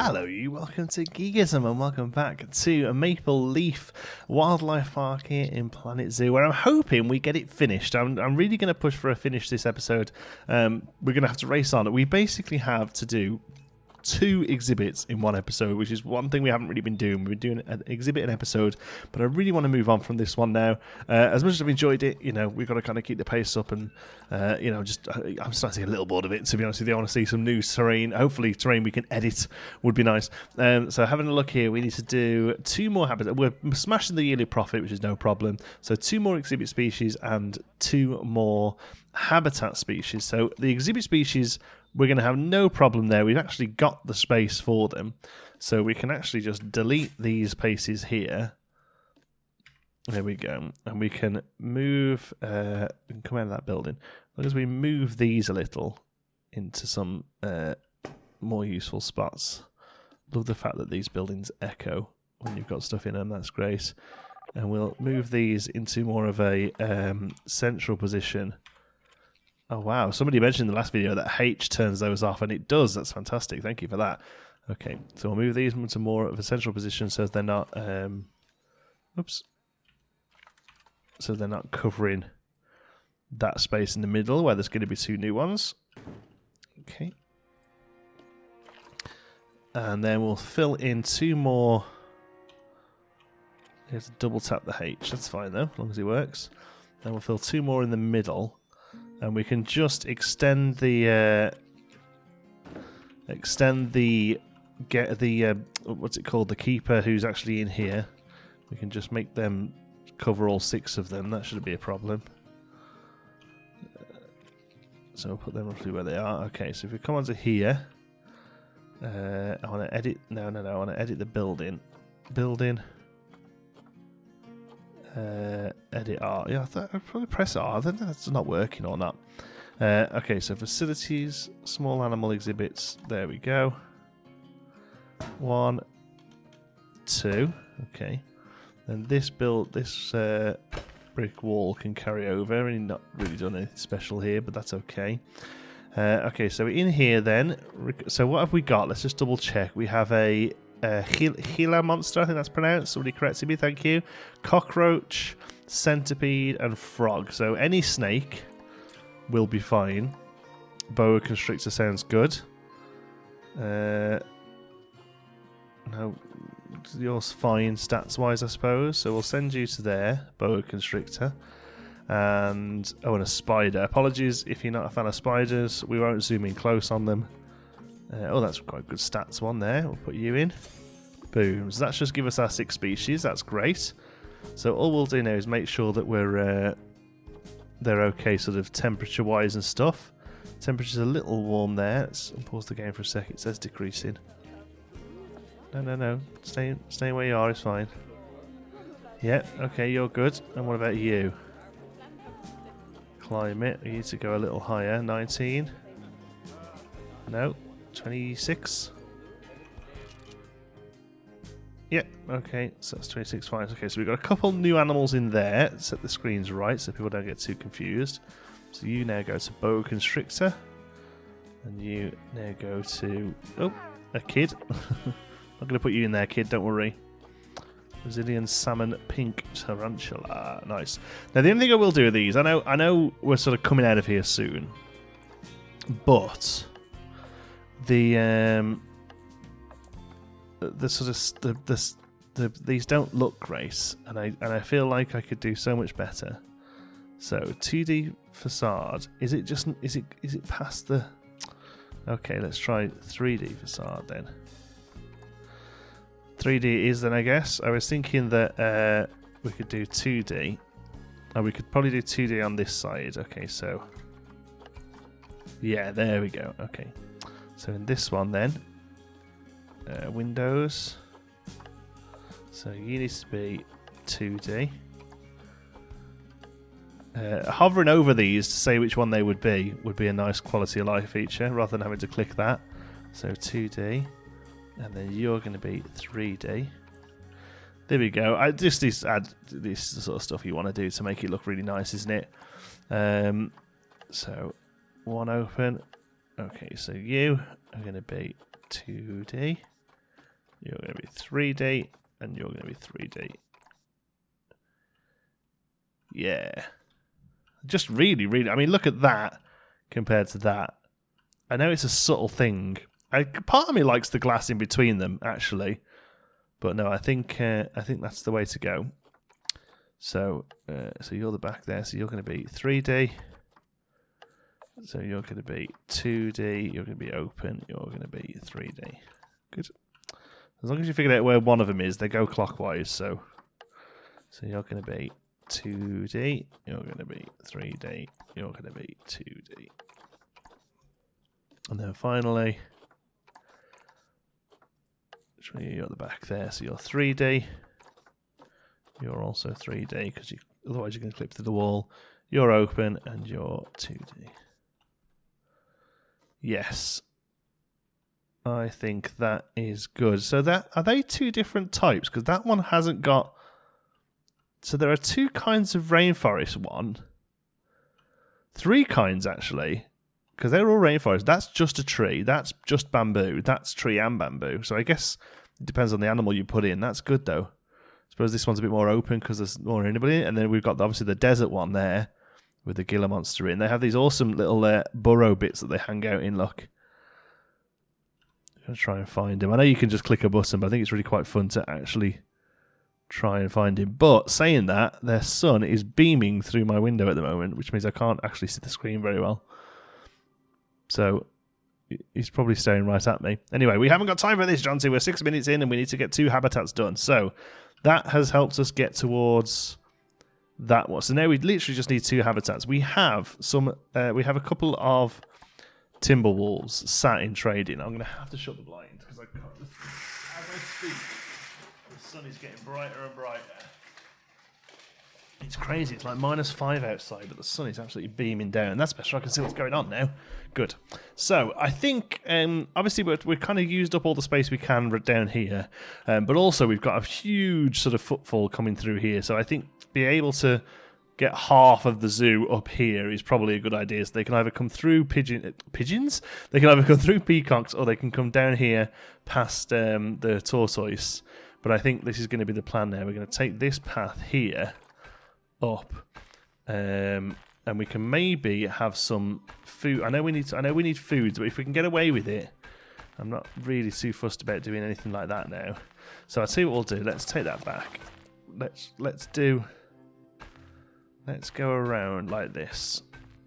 Hello you, welcome to Geekism and welcome back to Maple Leaf Wildlife Park here in Planet Zoo, where I'm hoping we get it finished. I'm really going to push for a finish this episode. We're going to have to race on. We basically have to do 2 exhibits in one episode, which is one thing we haven't really been doing. We've been doing an exhibit an episode, but I really want to move on from this one now. As much as I've enjoyed it, we've got to kind of keep the pace up, and I'm starting to get a little bored of it, to be honest with you. I want to see some new terrain. Hopefully terrain we can edit would be nice. So having a look here, we need to do 2 more habitats. We're smashing the yearly profit, which is no problem. So 2 more exhibit species and 2 more habitat species. So the exhibit species, we're going to have no problem there. We've actually got the space for them. So we can actually just delete these places here. There we go. And we can move, we can come out of that building. As long as we move these a little into some more useful spots. Love the fact that these buildings echo when you've got stuff in them. That's great. And we'll move these into more of a central position. Oh wow, somebody mentioned in the last video that H turns those off, and it does. That's fantastic. Thank you for that. Okay, so we'll move these into more of a central position so they're not so they're not covering that space in the middle where there's going to be 2 new ones. Okay. And then we'll fill in 2 more. You have to double tap the H. That's fine though, as long as it works. Then we'll fill 2 more in the middle. And we can just extend the what's it called, the keeper who's actually in here. We can just make them cover all 6 of them. That shouldn't be a problem. So we'll put them roughly where they are. Okay, so if we come onto here, I want to edit. No. I want to edit the building. Edit R. Yeah, I'd probably press R. Then that's not working or not. Okay, so facilities, small animal exhibits. There we go. 1, 2. Okay. Then this brick wall can carry over. And not really done anything special here, but that's okay. Okay, so in here then. So what have we got? Let's just double check. We have a Gila monster, I think that's pronounced. Somebody corrected me, thank you. Cockroach, centipede, and frog. So any snake will be fine. Boa constrictor sounds good. No, yours fine stats wise, I suppose. So we'll send you to there, boa constrictor. And a spider. Apologies if you're not a fan of spiders. We won't zoom in close on them. That's quite good stats one there. We'll put you in. Boom. So that's just give us our 6 species. That's great. So all we'll do now is make sure that they're okay sort of temperature-wise and stuff. Temperature's a little warm there. Let's pause the game for a sec. It says decreasing. No. Staying where you are is fine. Yep. Okay, you're good. And what about you? Climate. We need to go a little higher. 19. No. 26. Yep, okay, so that's 26 fine. Okay, so we've got a couple new animals in there. Set the screens right so people don't get too confused. So you now go to boa constrictor. And you now go to... Oh, a kid. I'm going to put you in there, kid, don't worry. Brazilian salmon pink tarantula. Nice. Now, the only thing I will do with these, I know we're sort of coming out of here soon. But... The these don't look great, and I feel like I could do so much better. So 2D facade, is it past the? Okay, let's try 3D facade then. 3D is then, I guess. I was thinking that we could do 2D. Oh, we could probably do 2D on this side. Okay, so yeah, there we go. Okay. So in this one then, Windows, so you need to be 2D. Hovering over these to say which one they would be a nice quality of life feature rather than having to click that. So 2D, and then you're going to be 3D. There we go. This is the sort of stuff you want to do to make it look really nice, isn't it? So one open. Okay, so you are going to be 2D. you're going to be 3D, and you're going to be 3D. Yeah. Just really, really... I mean, look at that compared to that. I know it's a subtle thing. Part of me likes the glass in between them, actually. But no, I think that's the way to go. So you're the back there, so you're going to be 3D. So you're going to be 2D, you're going to be open, you're going to be 3D. Good. As long as you figure out where one of them is, they go clockwise. So you're going to be 2D, you're going to be 3D, you're going to be 2D. And then finally, you're at the back there, so you're 3D. You're also 3D, because otherwise you're going to clip through the wall. You're open, and you're 2D. Yes. I think that is good. So are they two different types? Because that one hasn't got... So there are two kinds of rainforest one. Three kinds, actually. Because they're all rainforest. That's just a tree. That's just bamboo. That's tree and bamboo. So I guess it depends on the animal you put in. That's good, though. I suppose this one's a bit more open because there's more anybody in it. And then we've got, obviously, the desert one there with the Gila monster in. They have these awesome little burrow bits that they hang out in, look. I'm going to try and find him. I know you can just click a button, but I think it's really quite fun to actually try and find him. But saying that, their sun is beaming through my window at the moment, which means I can't actually see the screen very well. So he's probably staring right at me. Anyway, we haven't got time for this, John. So we're 6 minutes in and we need to get 2 habitats done. So that has helped us get towards that one. So now we literally just need 2 habitats. We have we have a couple of timber wolves sat in trading. I'm going to have to shut the blind because I can't. As I speak, the sun is getting brighter and brighter. It's crazy. It's like -5 outside, but the sun is absolutely beaming down. That's better. I can see what's going on now. Good. So I think, obviously, we've kind of used up all the space we can down here, but also we've got a huge sort of footfall coming through here. So I think be able to get half of the zoo up here is probably a good idea. So they can either come through pigeons, they can either come through peacocks, or they can come down here past the tortoise. But I think this is going to be the plan now. We're going to take this path here up, and we can maybe have some food. I know we need food, but if we can get away with it, I'm not really too fussed about doing anything like that now. So I'll tell you what we'll do. Let's take that back. Let's go around like this,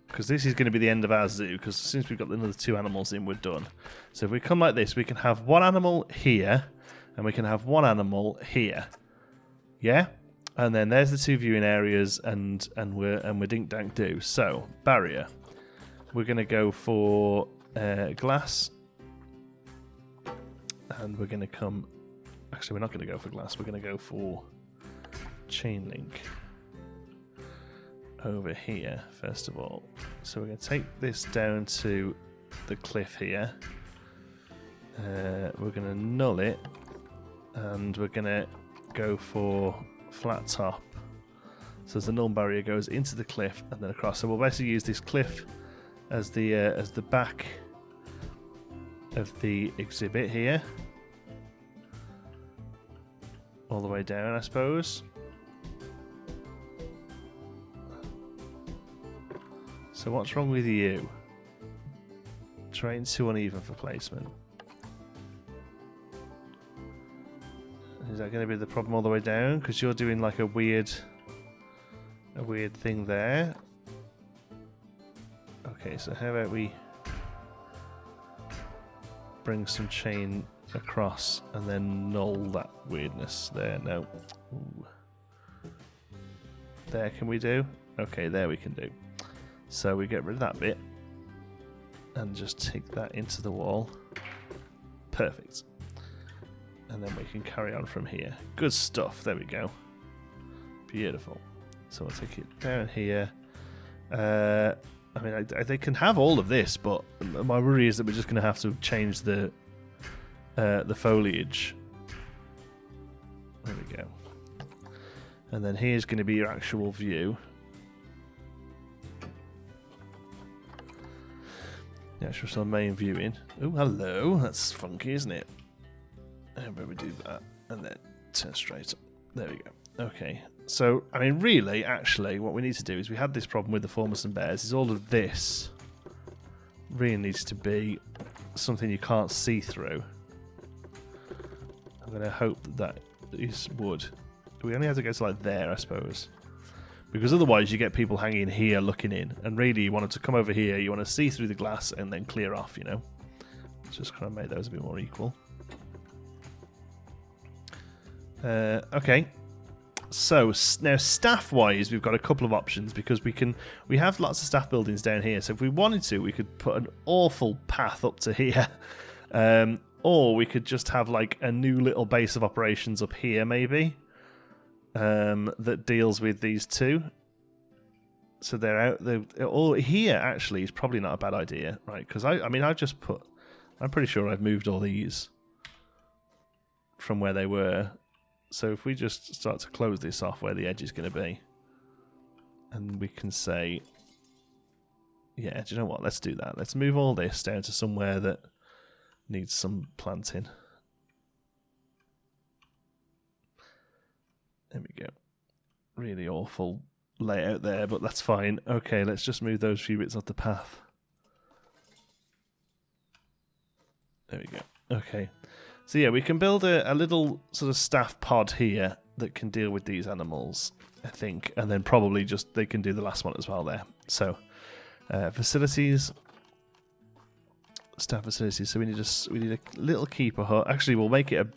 because this is going to be the end of our zoo, because since we've got another 2 animals in, we're done. So if we come like this, we can have 1 animal here, and we can have 1 animal here. Yeah? And then there's the 2 viewing areas, and we're dink dank do. So barrier, we're going to go for glass, and we're going to come. Actually, we're not going to go for glass. We're going to go for chain link over here first of all. So we're going to take this down to the cliff here. We're going to null it, and we're going to go for flat top. So as the null barrier goes into the cliff and then across. So we'll basically use this cliff as the back of the exhibit here, all the way down, I suppose. So what's wrong with you? Terrain too uneven for placement. Is that going to be the problem all the way down? Because you're doing like a weird thing there. Okay, so how about we bring some chain across and then null that weirdness there? No. Ooh. There, can we do? Okay, there we can do. So we get rid of that bit and just take that into the wall. Perfect. And then we can carry on from here. Good stuff. There we go. Beautiful. So I'll take it down here. I mean, they can have all of this, but my worry is that we're just going to have to change the foliage. There we go. And then here's going to be your actual view. The actual main viewing. Oh, hello. That's funky, isn't it? And we do that, and then turn straight up. There we go. Okay. So, I mean, really, actually, what we need to do is we had this problem with the Formosan bears. Is all of this really needs to be something you can't see through. I'm going to hope that is wood. We only have to go to like there, I suppose. Because otherwise you get people hanging here looking in. And really you want them to come over here, you want to see through the glass and then clear off, you know. Just kind of make those a bit more equal. Okay. So now staff-wise, we've got a couple of options because we have lots of staff buildings down here. So if we wanted to, we could put an awful path up to here. Or we could just have like a new little base of operations up here, maybe. That deals with these two. So they're out. They're all here. Actually, is probably not a bad idea, right? Because I mean, I've just put. I'm pretty sure I've moved all these from where they were. So if we just start to close this off where the edge is going to be, and we can say, yeah, do you know what? Let's do that. Let's move all this down to somewhere that needs some planting. There we go. Really awful layout there, but that's fine. Okay, let's just move those few bits off the path. There we go. Okay. So yeah, we can build a little sort of staff pod here that can deal with these animals, I think. And then probably just they can do the last one as well there. So, facilities. Staff facilities. So we need a little keeper hut. Actually, we'll make it a...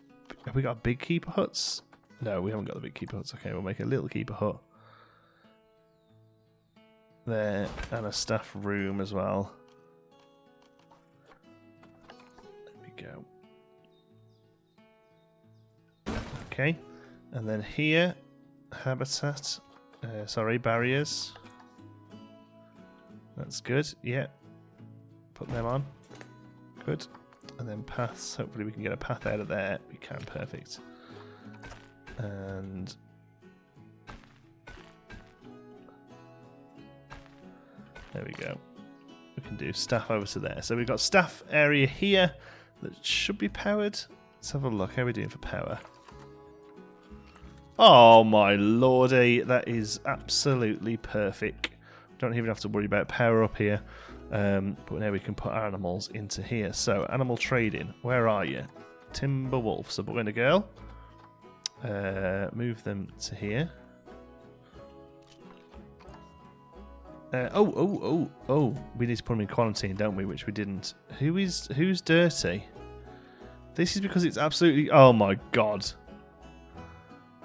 Have we got big keeper huts? No, we haven't got the big keeper huts. Okay, we'll make a little keeper hut. There, and a staff room as well. There we go. Okay, and then here, habitat. Sorry, barriers. That's good, yeah. Put them on. Good. And then paths. Hopefully we can get a path out of there. We can, perfect. And there we go. We can do staff over to there. So we've got staff area here that should be powered. Let's have a look. How are we doing for power? Oh my lordy, that is absolutely perfect. Don't even have to worry about power up here. But now we can put our animals into here. So, animal trading, where are you? Timber wolf, so boy and a girl. Move them to here. Oh, we need to put them in quarantine, don't we? Which we didn't. Who's dirty? This is because it's absolutely... Oh my god.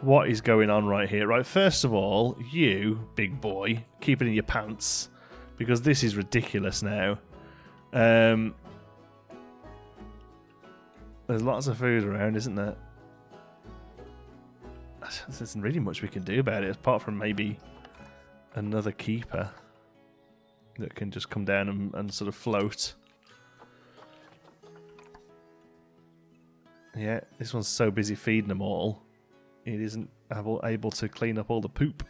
What is going on right here? Right, first of all, you, big boy, keep it in your pants. Because this is ridiculous now. There's lots of food around, isn't there? There isn't really much we can do about it, apart from maybe another keeper that can just come down and sort of float. Yeah, this one's so busy feeding them all, it isn't able to clean up all the poop.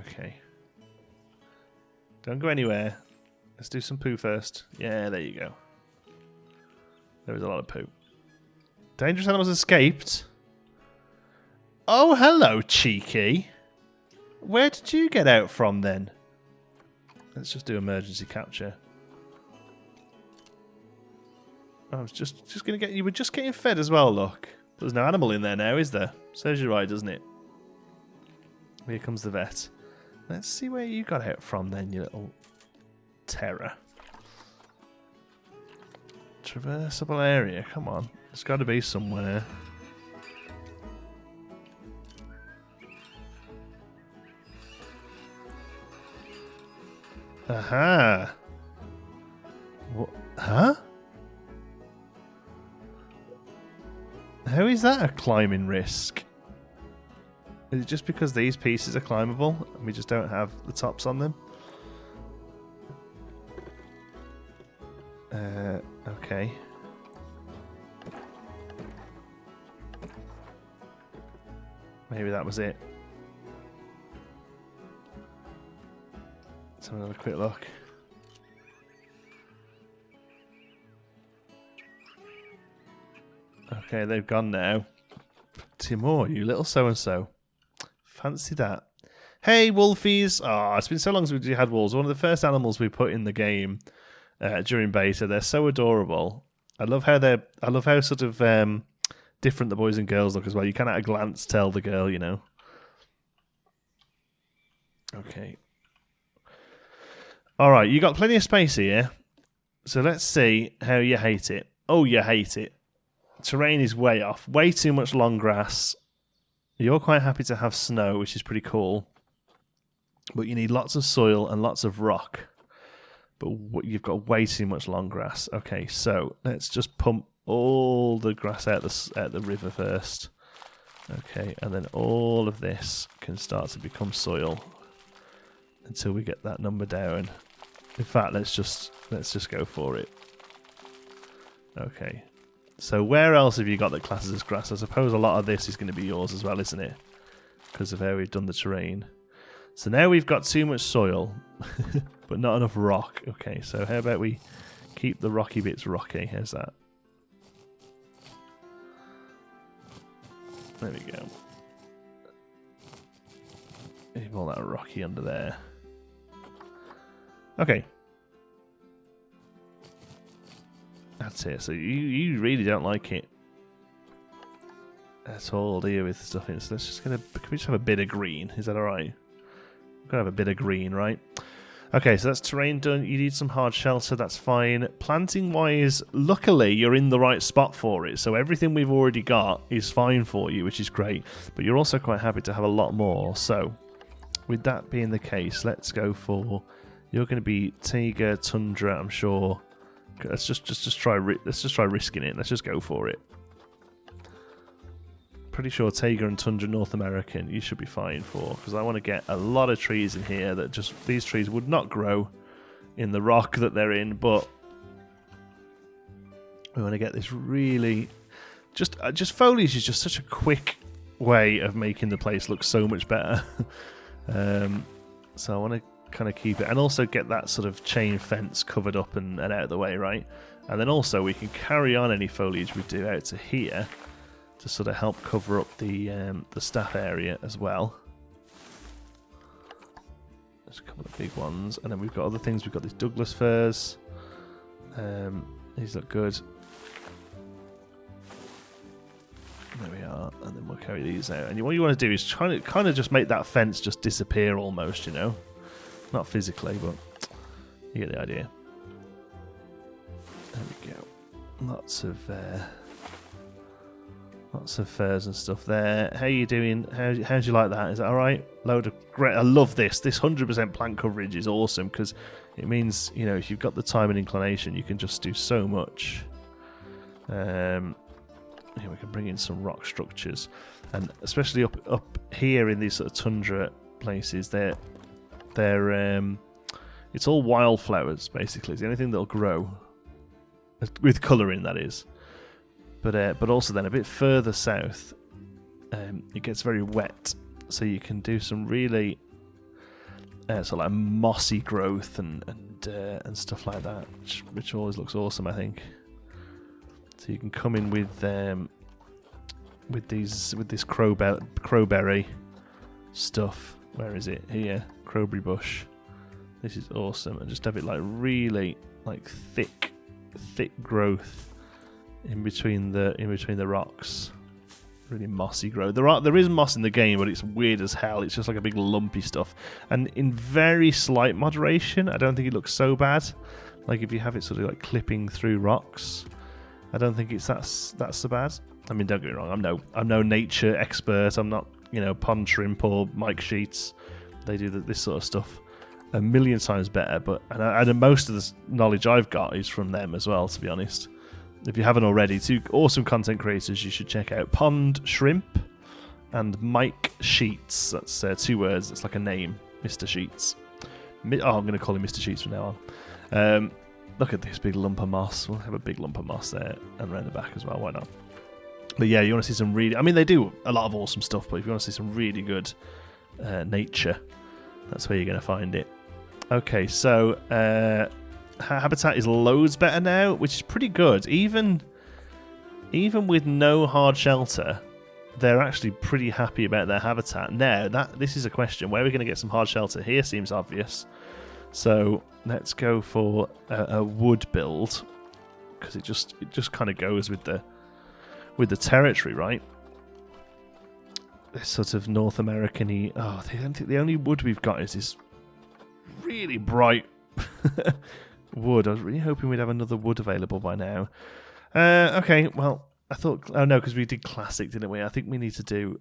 Okay. Don't go anywhere. Let's do some poo first. Yeah, there you go. There was a lot of poo. Dangerous animals escaped. Oh, hello, cheeky. Where did you get out from then? Let's just do emergency capture. I was just gonna get you. Were just getting fed as well. Look, there's no animal in there now, is there? Serves you right, doesn't it? Here comes the vet. Let's see where you got out from then, you little terror. Traversable area, come on. There's got to be somewhere. Aha! What? Huh? How is that a climbing risk? Is it just because these pieces are climbable and we just don't have the tops on them? Okay. Maybe that was it. Let's have another quick look. Okay, they've gone now. Timur, you little so-and-so. Fancy that. Hey, wolfies! Oh, it's been so long since we had wolves. One of the first animals we put in the game during beta. They're so adorable. I love how sort of different the boys and girls look as well. You can at a glance tell the girl, you know. Okay. All right, you got plenty of space here. So let's see how you hate it. Oh, you hate it. Terrain is way off. Way too much long grass. You're quite happy to have snow, which is pretty cool. But you need lots of soil and lots of rock. But you've got way too much long grass. Okay, so let's just pump all the grass out the river first. Okay, and then all of this can start to become soil until we get that number down. In fact, let's just go for it. Okay. So where else have you got that classes as grass? I suppose a lot of this is going to be yours as well, isn't it? Because of how we've done the terrain. So now we've got too much soil, but not enough rock. Okay, so how about we keep the rocky bits rocky? How's that? There we go. Leave all that rocky under there. Okay. That's it. So you really don't like it at all, do you, with stuff in it? So let's just can we just have a bit of green? Is that alright? We're gonna have a bit of green, right? Okay, so that's terrain done. You need some hard shelter, that's fine. Planting wise, luckily you're in the right spot for it. So everything we've already got is fine for you, which is great. But you're also quite happy to have a lot more. So with that being the case, let's go for, you're going to be taiga, tundra, I'm sure. Let's just try risking it. Let's just go for it. Pretty sure taiga and tundra North American you should be fine for, because I want to get a lot of trees in here that just, these trees would not grow in the rock that they're in, but we want to get this really just foliage is just such a quick way of making the place look so much better. So I want to kind of keep it, and also get that sort of chain fence covered up and out of the way, right? And then also we can carry on any foliage we do out to here to sort of help cover up the staff area as well. There's a couple of big ones, and then we've got other things. We've got these Douglas firs. These look good. There we are, and then we'll carry these out. And what you want to do is kind of just make that fence just disappear almost, you know? Not physically, but you get the idea. There we go. Lots of firs and stuff there. How you doing? How'd you like that? Is that all right? Load of great. I love this. This 100% plant coverage is awesome because it means, you know, if you've got the time and inclination, you can just do so much. Here we can bring in some rock structures, and especially up here in these sort of tundra places, it's all wildflowers basically. It's the only thing that'll grow with colour in, that is. But also then a bit further south, it gets very wet, so you can do some really sort of like mossy growth and stuff like that, which always looks awesome, I think. So you can come in with this crowberry stuff. Where is it? Here, crowberry bush. This is awesome, and just have it like really like thick growth in between the rocks. Really mossy growth. There is moss in the game, but it's weird as hell. It's just like a big lumpy stuff, and in very slight moderation. I don't think it looks so bad. Like if you have it sort of like clipping through rocks, I don't think it's that so bad. I mean, don't get me wrong. I'm no nature expert. I'm not, you know, Pond Shrimp or Mike Sheets. They do this sort of stuff a million times better. But and most of the knowledge I've got is from them as well, to be honest. If you haven't already, two awesome content creators you should check out: Pond Shrimp and Mike Sheets. That's 2 words. It's like a name, Mr. Sheets. I'm going to call him Mr. Sheets from now on. Look at this big lump of moss. We'll have a big lump of moss there and around the back as well. Why not? But yeah, you want to see some really... I mean, they do a lot of awesome stuff, but if you want to see some really good nature, that's where you're going to find it. Okay, so habitat is loads better now, which is pretty good. Even even with no hard shelter, they're actually pretty happy about their habitat. Now, this is a question. Where are we going to get some hard shelter here seems obvious. So let's go for a wood build, because it just kind of goes with the territory, right? This sort of North American-y... Oh, the only wood we've got is this really bright wood. I was really hoping we'd have another wood available by now. Okay, well, I thought... Oh, no, because we did classic, didn't we? I think we need to do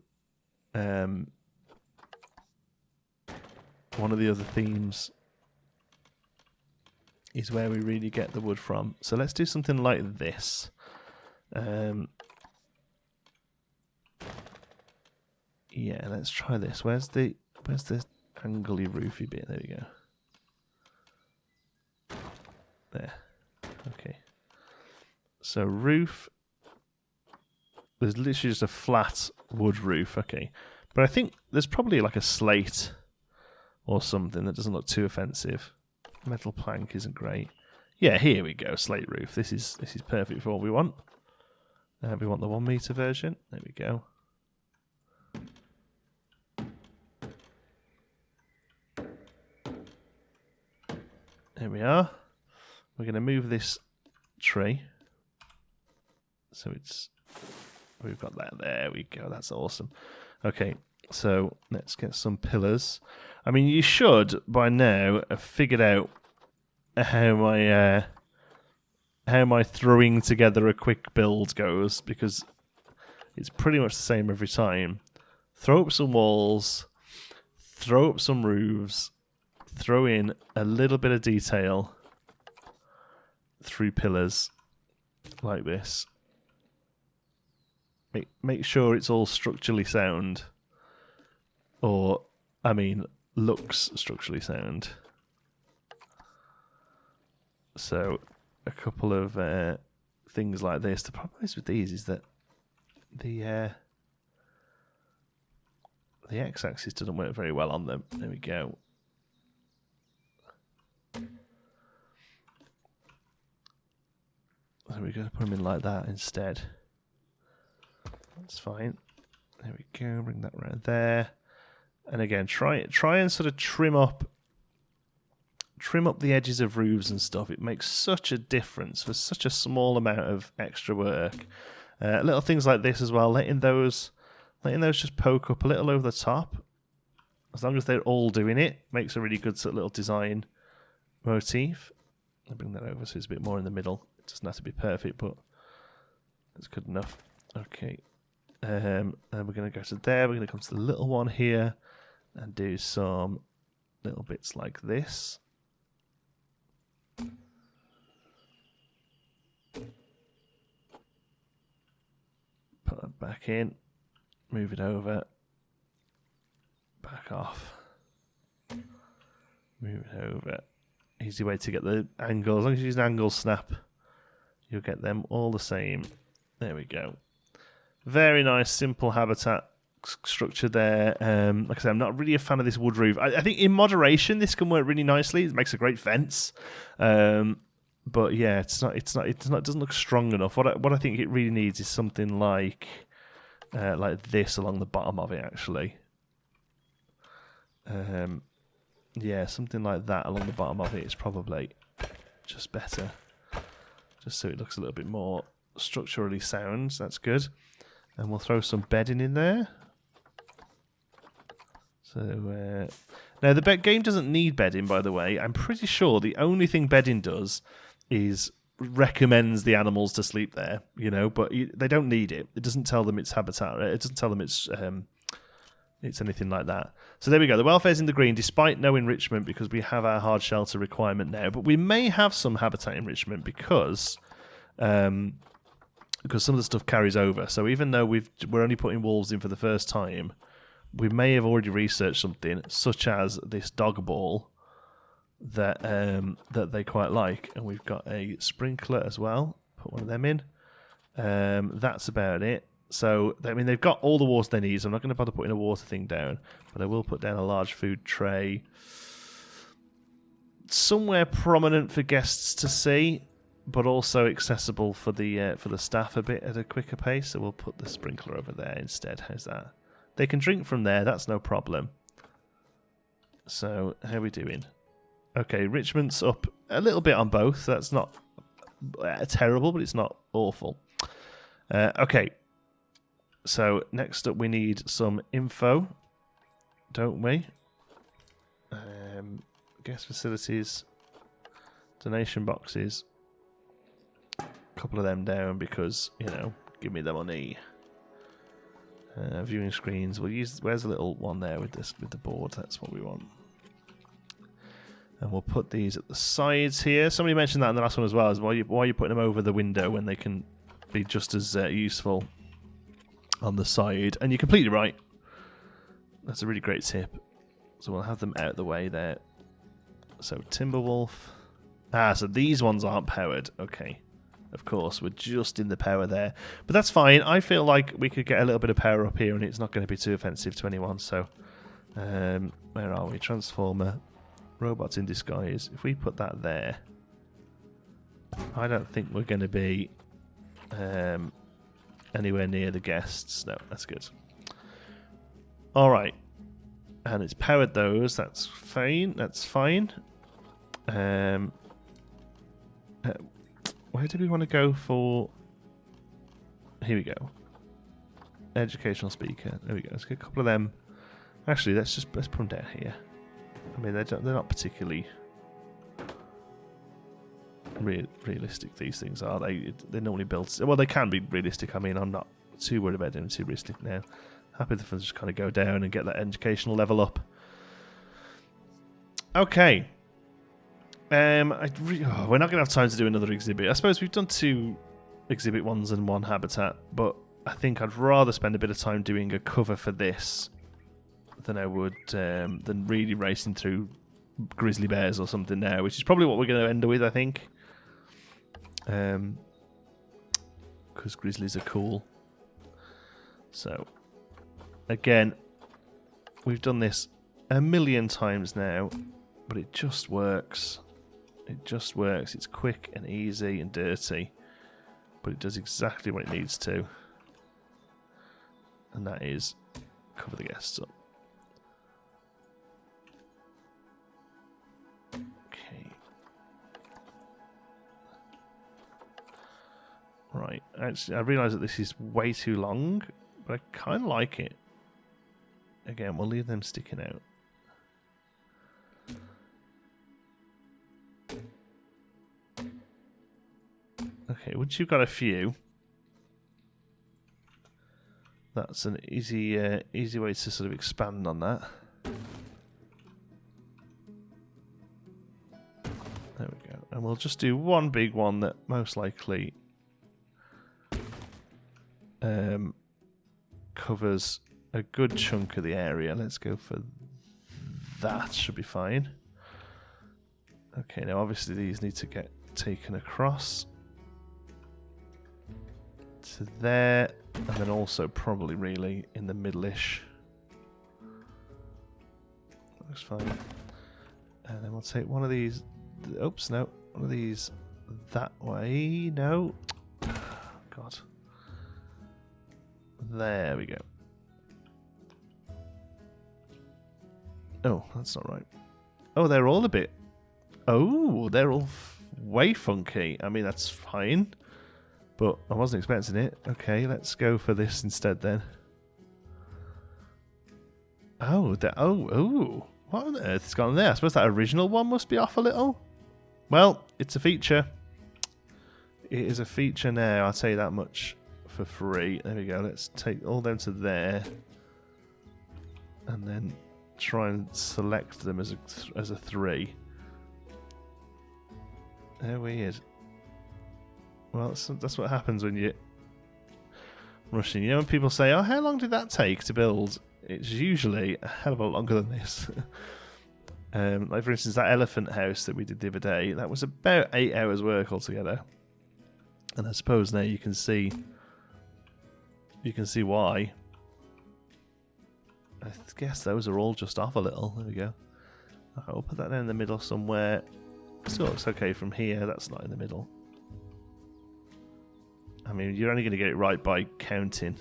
one of the other themes is where we really get the wood from. So let's do something like this. Yeah, let's try this. Where's the angly roofy bit? There we go. There. Okay. So roof. There's literally just a flat wood roof. Okay. But I think there's probably like a slate or something that doesn't look too offensive. Metal plank isn't great. Yeah, here we go. Slate roof. This is perfect for what we want. We want the 1 meter version. There we go. There we are. We're going to move this tree. So we've got that. There we go. That's awesome. Okay, so let's get some pillars. I mean, you should by now have figured out how my throwing together a quick build goes, because it's pretty much the same every time. Throw up some walls, throw up some roofs, throw in a little bit of detail through pillars like this. Make sure it's all structurally sound, or I mean looks structurally sound. So a couple of things like this. The problem is with these is that the x-axis doesn't work very well on them. There we go. So we're going to put them in like that instead. That's fine. There we go. Bring that right there. And again, try and sort of trim up the edges of roofs and stuff. It makes such a difference for such a small amount of extra work. Little things like this as well. Letting those just poke up a little over the top. As long as they're all doing it, makes a really good sort of little design motif. I'll bring that over so it's a bit more in the middle. It doesn't have to be perfect, but it's good enough. Okay. And we're going to go to there. We're going to come to the little one here and do some little bits like this. Put that back in. Move it over. Back off. Move it over. Easy way to get the angle. As long as you use an angle snap, you'll get them all the same. There we go. Very nice, simple habitat structure there. Like I said, I'm not really a fan of this wood roof. I think in moderation, this can work really nicely. It makes a great fence. But yeah, it doesn't look strong enough. What I think it really needs is something like this along the bottom of it, actually. Yeah, something like that along the bottom of it is probably just better. Just so it looks a little bit more structurally sound. That's good. And we'll throw some bedding in there. So now the game doesn't need bedding, by the way. I'm pretty sure the only thing bedding does is recommends the animals to sleep there, but they don't need it. It doesn't tell them it's habitat. It doesn't tell them it's anything like that. So there we go. The welfare's in the green, despite no enrichment, because we have our hard shelter requirement now. But we may have some habitat enrichment because some of the stuff carries over. So even though we're only putting wolves in for the first time, we may have already researched something, such as this dog ball that they quite like. And we've got a sprinkler as well. Put one of them in. That's about it. So, I mean, they've got all the water they need, so I'm not going to bother putting a water thing down, but I will put down a large food tray somewhere prominent for guests to see, but also accessible for the staff a bit at a quicker pace. So we'll put the sprinkler over there instead. How's that? They can drink from there. That's no problem. So how are we doing? Okay, Richmond's up a little bit on both. That's not terrible, but it's not awful. Okay. So next up, we need some info, don't we? Guest facilities, donation boxes. A couple of them down because, you know, give me the money. Viewing screens. We'll use. Where's the little one there with the board? That's what we want. And we'll put these at the sides here. Somebody mentioned that in the last one as well. Is why are you putting them over the window when they can be just as useful on the side? And you're completely right. That's a really great tip. So we'll have them out of the way there. So Timberwolf. So these ones aren't powered. Okay. Of course, we're just in the power there. But that's fine. I feel like we could get a little bit of power up here and it's not going to be too offensive to anyone. So, where are we? Transformer. Robots in disguise. If we put that there, I don't think we're going to be anywhere near the guests. No, that's good. Alright. And it's powered those. That's fine. That's fine. Where do we want to go for? Here we go. Educational speaker. There we go. Let's get a couple of them. Actually, let's put them down here. I mean, they're not particularly realistic. These things are they? They're normally built. Well, they can be realistic. I mean, I'm not too worried about doing too realistic now. Happy to just kind of go down and get that educational level up. Okay. We're not going to have time to do another exhibit. I suppose we've done 2 exhibit ones and 1 habitat, but I think I'd rather spend a bit of time doing a cover for this than I would than really racing through grizzly bears or something now, which is probably what we're going to end with, I think. Because grizzlies are cool. So, again, we've done this a million times now, but it just works. It just works. It's quick and easy and dirty, but it does exactly what it needs to. And that is cover the guests up. Okay. Right. Actually, I realise that this is way too long, but I kind of like it. Again, we'll leave them sticking out. Okay, once you've got a few, that's an easy way to sort of expand on that. There we go. And we'll just do one big one that most likely covers a good chunk of the area. Let's go for that. Should be fine. Okay, now obviously these need to get taken across to there, and then also probably really in the middle-ish. Looks fine. And then we'll take one of these. Oops, no. One of these that way. No. God. There we go. Oh, that's not right. Oh, they're all a bit... Oh, they're all way funky. I mean, that's fine. But I wasn't expecting it. Okay, let's go for this instead then. Oh, what on earth has gone there? I suppose that original one must be off a little. Well, it's a feature. It is a feature now, I'll tell you that much for free. There we go, let's take all them to there. And then try and select them as a 3. How weird. Well, that's what happens when you're rushing. You know when people say, oh, how long did that take to build? It's usually a hell of a lot longer than this. Like, for instance, that elephant house that we did the other day, that was about 8 hours work altogether. And I suppose now you can see why. I guess those are all just off a little. There we go. I'll put that down in the middle somewhere. Still looks okay from here. That's not in the middle. I mean, you're only going to get it right by counting.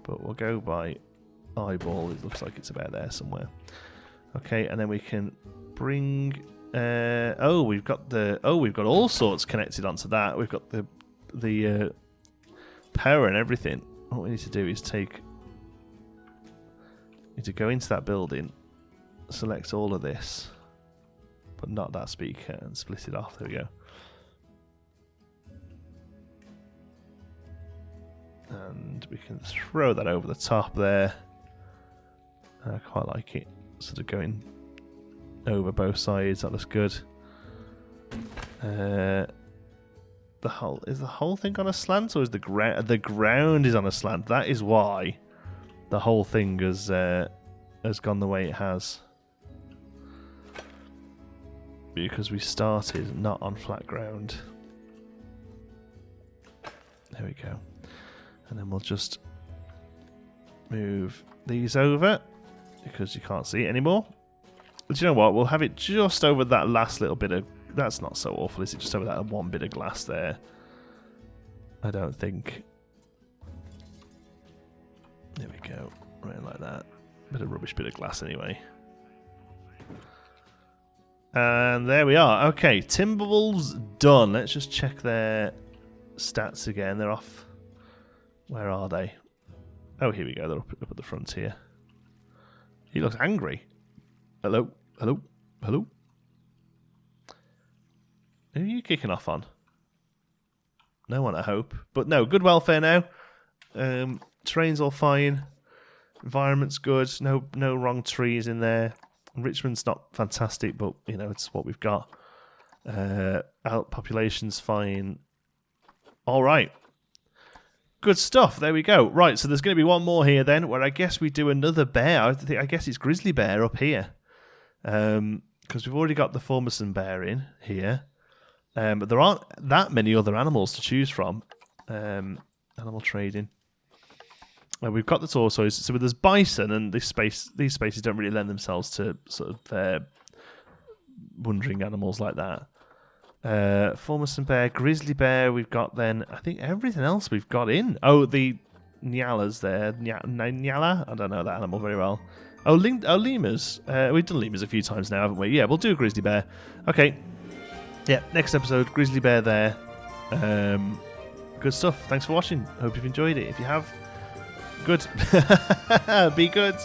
But we'll go by eyeball. It looks like it's about there somewhere. Okay, and then we can bring... we've got all sorts connected onto that. We've got the power and everything. What we need to do is we need to go into that building, select all of this, but not that speaker, and split it off. There we go. And we can throw that over the top there. I quite like it. Sort of going over both sides. That looks good. Is the whole thing on a slant, or is the ground is on a slant? That is why the whole thing has gone the way it has. Because we started not on flat ground. There we go. And then we'll just move these over because you can't see it anymore. But you know what? We'll have it just over that last little bit of... That's not so awful, is it? Just over that one bit of glass there. I don't think. There we go. Right like that. Bit of rubbish bit of glass anyway. And there we are. Okay, Timberwolves done. Let's just check their stats again. They're off. Where are they? Oh, here we go. They're up at the front here. He looks angry. Hello? Hello? Hello? Who are you kicking off on? No one, I hope. But no, good welfare now. Terrain's all fine. Environment's good. No wrong trees in there. Richmond's not fantastic, but you know it's what we've got. Population's fine. All right. Good stuff. There we go. Right, so there's going to be one more here then, where I guess we do another bear. I guess it's grizzly bear up here, because we've already got the Formosan bear in here. But there aren't that many other animals to choose from. Animal trading. We've got the tortoise. So there's bison, and these spaces don't really lend themselves to sort of wandering animals like that. Formosan bear, grizzly bear. We've got then. I think everything else we've got in. Oh, the nyalas there. Nyala. I don't know that animal very well. Oh, lemurs. We've done lemurs a few times now, haven't we? Yeah, we'll do a grizzly bear. Okay. Yeah, next episode, grizzly bear there. Good stuff. Thanks for watching. Hope you've enjoyed it. If you have, good. Be good.